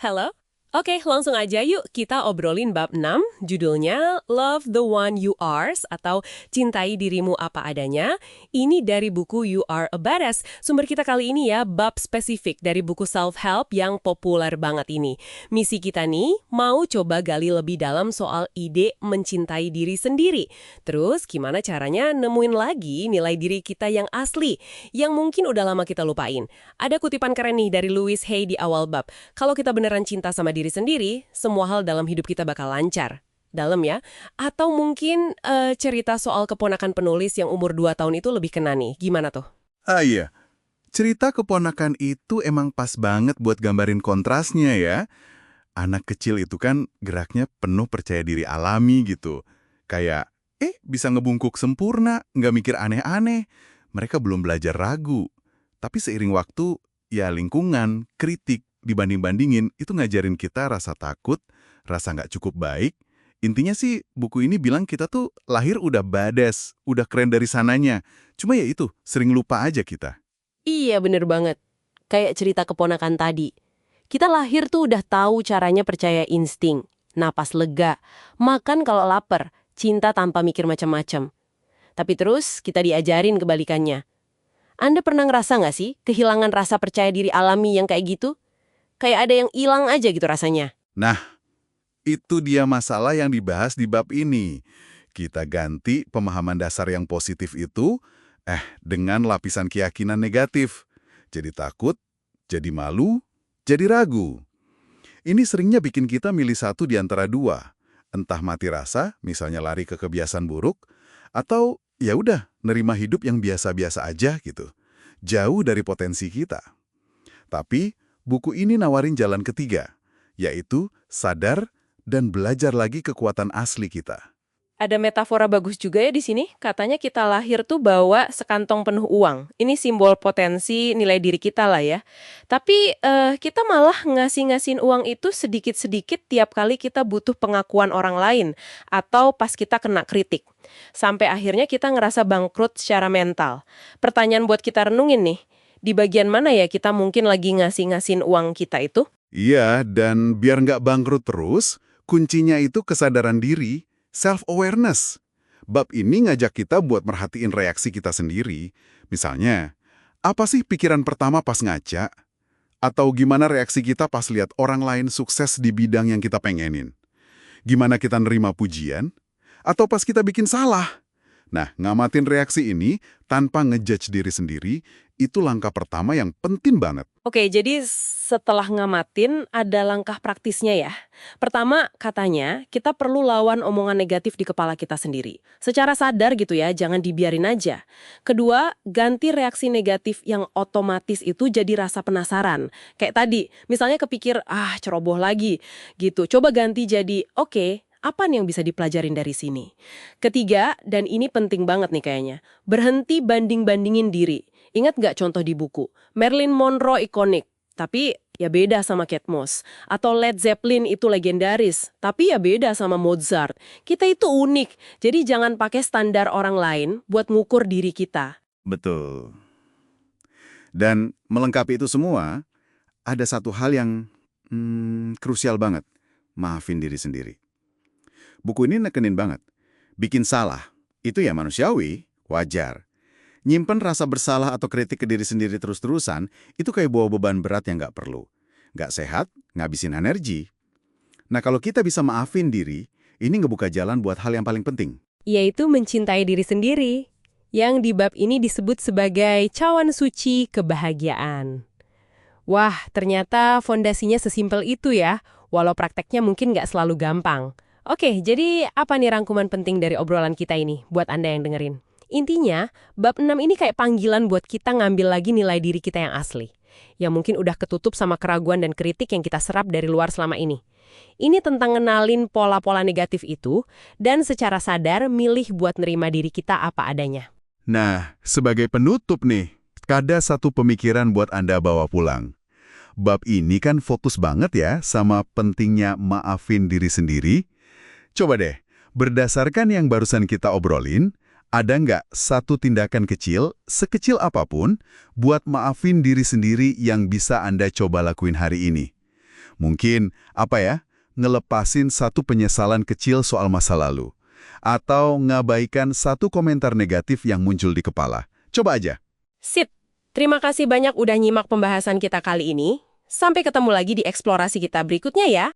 Halo? Oke, langsung aja yuk kita obrolin bab 6, judulnya Love the One You Are atau Cintai Dirimu Apa Adanya. Ini dari buku You Are a Badass. Sumber kita kali ini ya, bab spesifik dari buku self-help yang populer banget ini. Misi kita nih, mau coba gali lebih dalam soal ide mencintai diri sendiri. Terus gimana caranya nemuin lagi nilai diri kita yang asli, yang mungkin udah lama kita lupain. Ada kutipan keren nih dari Louise Hay di awal bab. Kalau kita beneran cinta sama diri sendiri, semua hal dalam hidup kita bakal lancar. Dalam ya. Atau mungkin cerita soal keponakan penulis yang umur 2 tahun itu lebih kena nih. Gimana tuh? Iya, cerita keponakan itu emang pas banget buat gambarin kontrasnya ya. Anak kecil itu kan geraknya penuh percaya diri alami gitu. Kayak, bisa ngebungkuk sempurna, nggak mikir aneh-aneh. Mereka belum belajar ragu. Tapi seiring waktu, ya lingkungan, kritik, dibanding-bandingin, itu ngajarin kita rasa takut, rasa nggak cukup baik. Intinya sih, buku ini bilang kita tuh lahir udah badass, udah keren dari sananya. Cuma ya itu, sering lupa aja kita. Iya, bener banget. Kayak cerita keponakan tadi. Kita lahir tuh udah tahu caranya percaya insting, napas lega, makan kalau lapar, cinta tanpa mikir macam-macam. Tapi terus kita diajarin kebalikannya. Anda pernah ngerasa nggak sih kehilangan rasa percaya diri alami yang kayak gitu? Kayak ada yang hilang aja gitu rasanya. Nah, itu dia masalah yang dibahas di bab ini. Kita ganti pemahaman dasar yang positif itu, dengan lapisan keyakinan negatif. Jadi takut, jadi malu, jadi ragu. Ini seringnya bikin kita milih satu di antara dua. Entah mati rasa, misalnya lari ke kebiasaan buruk, atau ya udah nerima hidup yang biasa-biasa aja gitu. Jauh dari potensi kita. Tapi buku ini nawarin jalan ketiga, yaitu sadar dan belajar lagi kekuatan asli kita. Ada metafora bagus juga ya di sini. Katanya kita lahir tuh bawa sekantong penuh uang. Ini simbol potensi nilai diri kita lah ya. Tapi kita malah ngasih-ngasihin uang itu sedikit-sedikit tiap kali kita butuh pengakuan orang lain. Atau pas kita kena kritik. Sampai akhirnya kita ngerasa bangkrut secara mental. Pertanyaan buat kita renungin nih. Di bagian mana ya kita mungkin lagi ngasih-ngasihin uang kita itu? Iya, dan biar nggak bangkrut terus, kuncinya itu kesadaran diri, self-awareness. Bab ini ngajak kita buat merhatiin reaksi kita sendiri. Misalnya, apa sih pikiran pertama pas ngaca? Atau gimana reaksi kita pas lihat orang lain sukses di bidang yang kita pengenin? Gimana kita nerima pujian? Atau pas kita bikin salah? Nah, ngamatin reaksi ini tanpa ngejudge diri sendiri, itu langkah pertama yang penting banget. Oke, jadi setelah ngamatin, ada langkah praktisnya ya. Pertama, katanya kita perlu lawan omongan negatif di kepala kita sendiri. Secara sadar gitu ya, jangan dibiarin aja. Kedua, ganti reaksi negatif yang otomatis itu jadi rasa penasaran. Kayak tadi, misalnya kepikir, ceroboh lagi gitu. Coba ganti jadi, oke, apa nih yang bisa dipelajarin dari sini? Ketiga, dan ini penting banget nih kayaknya, berhenti banding-bandingin diri. Ingat nggak contoh di buku? Marilyn Monroe ikonik, tapi ya beda sama Kate Moss. Atau Led Zeppelin itu legendaris, tapi ya beda sama Mozart. Kita itu unik, jadi jangan pakai standar orang lain buat ngukur diri kita. Betul. Dan melengkapi itu semua, ada satu hal yang krusial banget. Maafin diri sendiri. Buku ini nekenin banget. Bikin salah, itu ya manusiawi, wajar. Nyimpen rasa bersalah atau kritik ke diri sendiri terus-terusan, itu kayak bawa beban berat yang nggak perlu. Nggak sehat, ngabisin energi. Nah kalau kita bisa maafin diri, ini ngebuka jalan buat hal yang paling penting. Yaitu mencintai diri sendiri, yang di bab ini disebut sebagai cawan suci kebahagiaan. Wah, ternyata fondasinya sesimpel itu ya, walau prakteknya mungkin nggak selalu gampang. Oke, jadi apa nih rangkuman penting dari obrolan kita ini buat Anda yang dengerin? Intinya, bab 6 ini kayak panggilan buat kita ngambil lagi nilai diri kita yang asli. Yang mungkin udah ketutup sama keraguan dan kritik yang kita serap dari luar selama ini. Ini tentang ngenalin pola-pola negatif itu, dan secara sadar milih buat nerima diri kita apa adanya. Nah, sebagai penutup nih, ada satu pemikiran buat Anda bawa pulang. Bab ini kan fokus banget ya sama pentingnya maafin diri sendiri. Coba deh, berdasarkan yang barusan kita obrolin, ada nggak satu tindakan kecil, sekecil apapun, buat maafin diri sendiri yang bisa Anda coba lakuin hari ini? Mungkin, ngelepasin satu penyesalan kecil soal masa lalu. Atau ngabaikan satu komentar negatif yang muncul di kepala. Coba aja. Sip. Terima kasih banyak udah nyimak pembahasan kita kali ini. Sampai ketemu lagi di eksplorasi kita berikutnya ya.